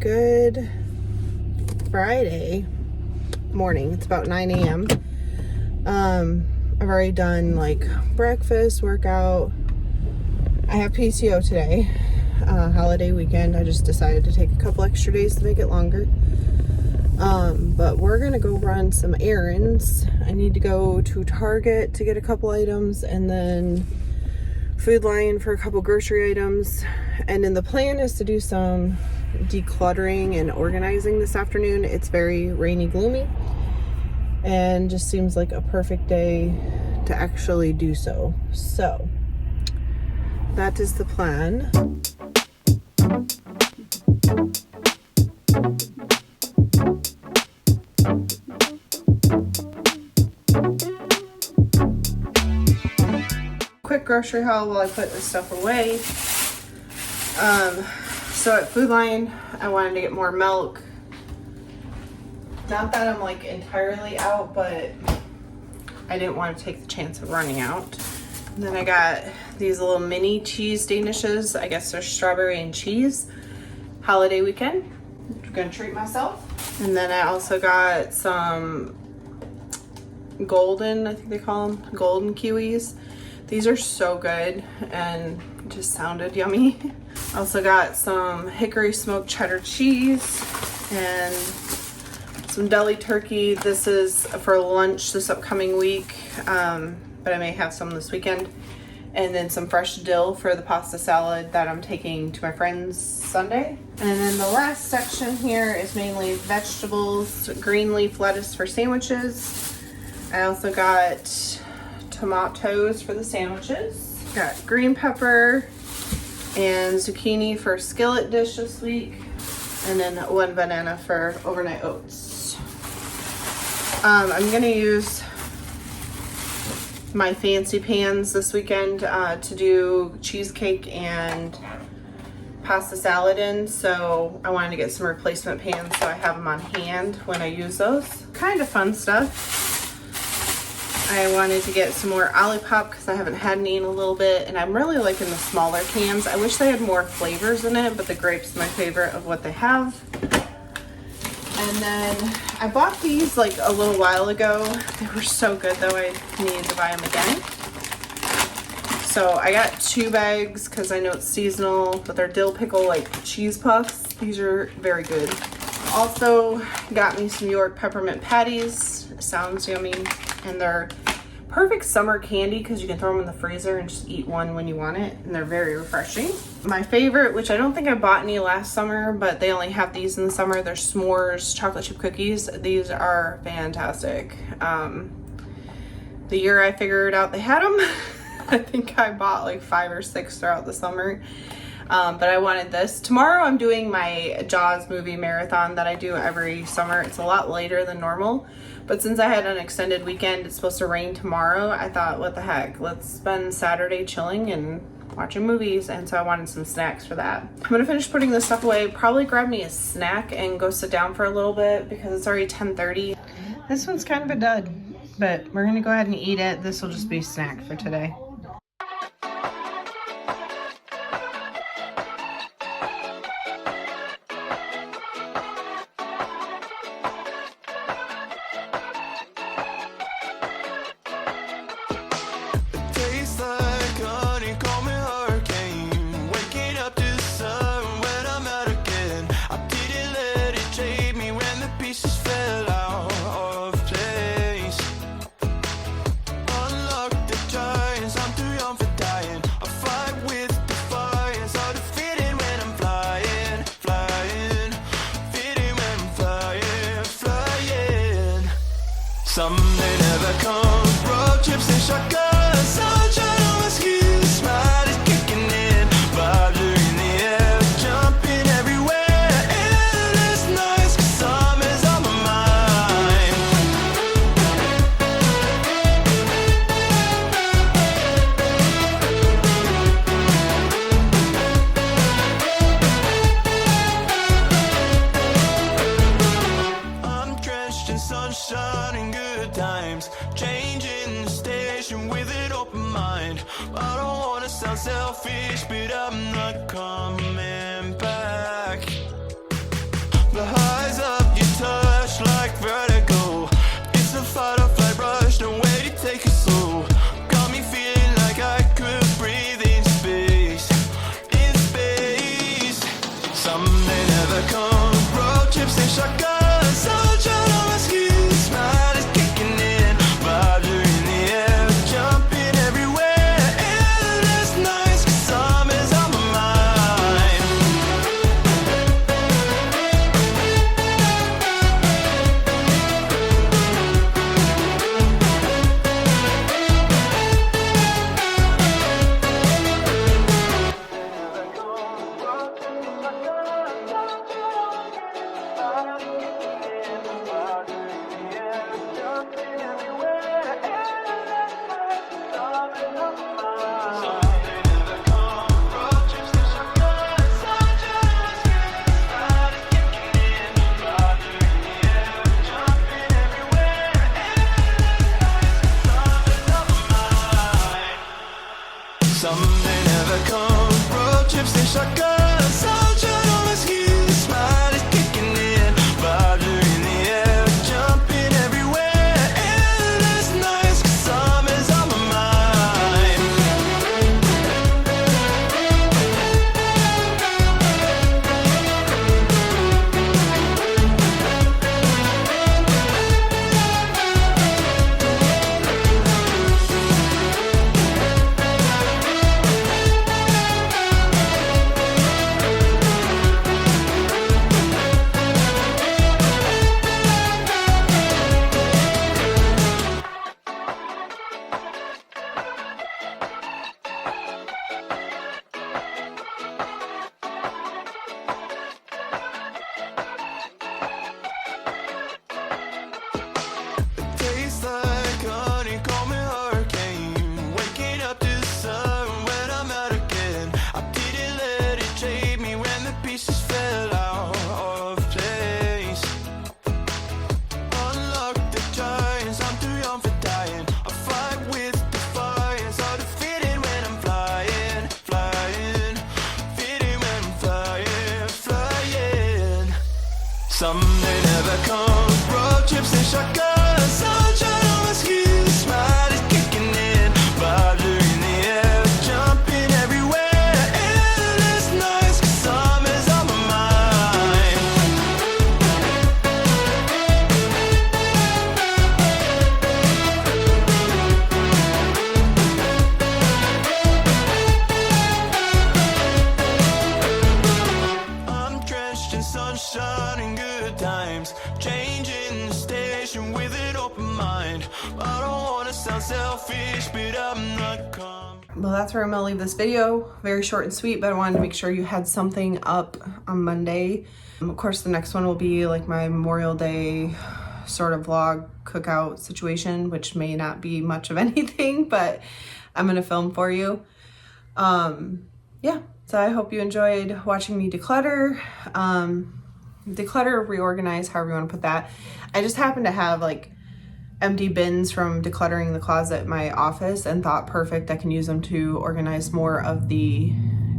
Good Friday morning. It's about 9 a.m. I've already done like breakfast, workout. I have PTO today, holiday weekend. I just decided to take a couple extra days to make it longer. But we're gonna go run some errands. I need to go to Target to get a couple items, and then Food Lion for a couple grocery items. And then the plan is to do some decluttering and organizing this afternoon. It's very rainy, gloomy, and just seems like a perfect day to actually do so. So that is the plan. Quick grocery haul while I put this stuff away. So at Food Lion, I wanted to get more milk. Not that I'm like entirely out, but I didn't want to take the chance of running out. And then I got these little mini cheese danishes. I guess they're strawberry and cheese. Holiday weekend. I'm gonna treat myself. And then I also got some golden, I think they call them, golden kiwis. These are so good and just sounded yummy. Also got some hickory smoked cheddar cheese and some deli turkey. This is for lunch this upcoming week, but I may have some this weekend. And then some fresh dill for the pasta salad that I'm taking to my friend's Sunday. And then the last section here is mainly vegetables, green leaf lettuce for sandwiches. I also got tomatoes for the sandwiches. Got green pepper and zucchini for a skillet dish this week. And then one banana for overnight oats. I'm gonna use my fancy pans this weekend to do cheesecake and pasta salad in, so I wanted to get some replacement pans so I have them on hand when I use those. Kind of fun stuff. I wanted to get some more Olipop because I haven't had any in a little bit, and I'm really liking the smaller cans. I wish they had more flavors in it, but the grape's my favorite of what they have. And then I bought these like a little while ago. They were so good though, I needed to buy them again. So I got 2 bags because I know it's seasonal, but they're dill pickle like cheese puffs. These are very good. Also got me some York peppermint patties. Sounds yummy. And they're perfect summer candy because you can throw them in the freezer and just eat one when you want it, and they're very refreshing. My favorite, which I don't think I bought any last summer, but they only have these in the summer, they're s'mores chocolate chip cookies. These are fantastic. The year I figured out they had them, I think I bought like 5 or 6 throughout the summer. But I wanted this. Tomorrow I'm doing my Jaws movie marathon that I do every summer. It's a lot later than normal, but since I had an extended weekend, it's supposed to rain tomorrow, I thought, what the heck, let's spend Saturday chilling and watching movies, and so I wanted some snacks for that. I'm gonna finish putting this stuff away, probably grab me a snack and go sit down for a little bit because it's already 10:30. This one's kind of a dud, but we're gonna go ahead and eat it. This will just be a snack for today. Someday never comes, road trips and shotguns, sunshine on my skin, smile is kicking in, vibes are in the air, jumping everywhere, endless nights, 'cause summer's on my mind. I'm drenched in sunshine and good times, changing the station with an open mind. I don't wanna sound selfish, but I'm not coming back. The highs of your touch like vertigo. It's a fight or flight rush, no way to take it slow. Got me feeling like I could breathe in space. In space. Some may never come. Road trips and shotguns. Sunshine on my skin. Smile is kicking in. Vibes are in the air. Jumping everywhere. Endless nights. 'Cause summer's on my mind. Some may never come. Road trips and shotguns. Sunshine on my skin. Smile is kicking in. Vibes are in the air. Jumping everywhere. Endless nights. 'Cause summer's on my mind. Tastes like honeycomb and hurricane. Waking up to the sun when I'm out again. I didn't let it shake me when the pieces fell out of place. Unlock the giants, I'm too young for dying. I fight with defiance, hard to fit in when I'm flying, flying. Fit in when I'm flying, flying. Some may never come. Road trips and shotguns. Sunshine on my skin. Smile is kicking in. Vibes are in the air. Jumping everywhere. Endless nights. 'Cause summer's on my mind. I'm drenched in sunshine and good times. Changing the station with an open mind. I don't wanna sound selfish, but I'm not calm. Well, that's where I'm gonna leave this video. Very short and sweet, but I wanted to make sure you had something up on Monday. Of course, the next one will be like my Memorial Day sort of vlog cookout situation, which may not be much of anything, but I'm gonna film for you. Yeah, so I hope you enjoyed watching me declutter. Declutter, reorganize, however you want to put that. I just happen to have like empty bins from decluttering the closet in my office and thought, perfect, I can use them to organize more of the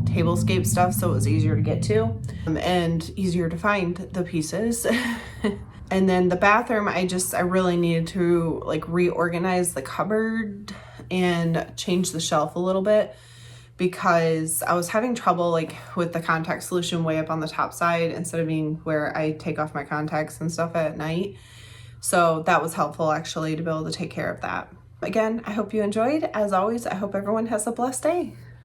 tablescape stuff, so it was easier to get to and easier to find the pieces. And then the bathroom, I really needed to like reorganize the cupboard and change the shelf a little bit, because I was having trouble like with the contact solution way up on the top side instead of being where I take off my contacts and stuff at night. So that was helpful actually to be able to take care of that. Again, I hope you enjoyed. As always, I hope everyone has a blessed day.